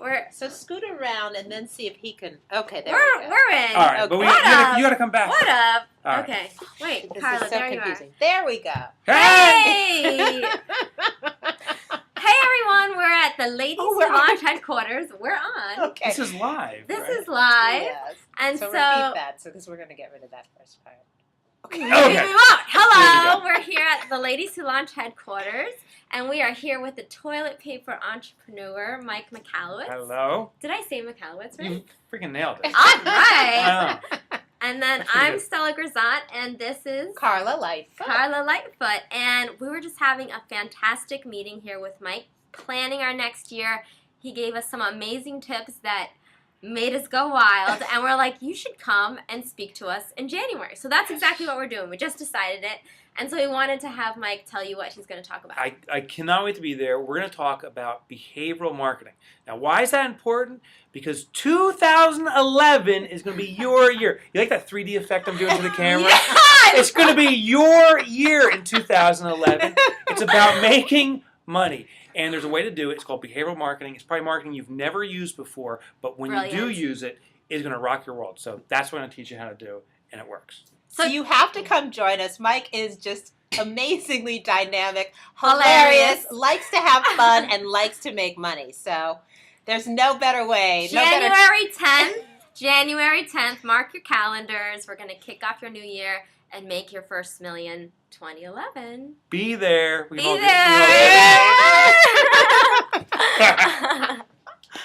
right. So scoot around and then see if he can. Okay, there We're we go. we're in. All right, Okay. but What up? you got to come back. What up? All right. Okay. Wait, This Carla, is so there confusing. There we go. you are. Hey! Hey everyone, we're at the Ladies Oh, Who we're Launch headquarters. We're on. Okay. This is live. This right? is live. Yes. And so so repeat that, because we're going to get rid of that first part. maybe Okay. we won't. Hello, There we're here at the Ladies Who Launch headquarters, and we are here with the toilet paper entrepreneur, Mike McAllowitz. Hello. Did I say McAllowitz right? You freaking nailed it. All right. Wow. And then That's pretty I'm good. Stella Grisant, and this is Carla Lightfoot. Carla Lightfoot. And we were just having a fantastic meeting here with Mike, planning our next year. He gave us some amazing tips that made us go wild, and we're like, you should come and speak to us in January. So that's exactly what we're doing. We just decided it. And so we wanted to have Mike tell you what he's going to talk about. I cannot wait to be there. We're going to talk about behavioral marketing. Now, why is that important? Because 2011 is going to be your year. You like that 3D effect I'm doing to the camera? Yes! It's going to be your year in 2011. It's about making money. And there's a way to do it. It's called behavioral marketing. It's probably marketing you've never used before, but when you do Brilliant. use it, it's going to rock your world. So that's what I'm going to teach you how to do, and it works. So you have to come join us. Mike is just amazingly dynamic, Hilarious. hilarious, likes to have fun, and likes to make money. So there's no better way. January 10th, mark your calendars. We're going to kick off your new year and make your first million 2011. Be there. We Be can all there! be-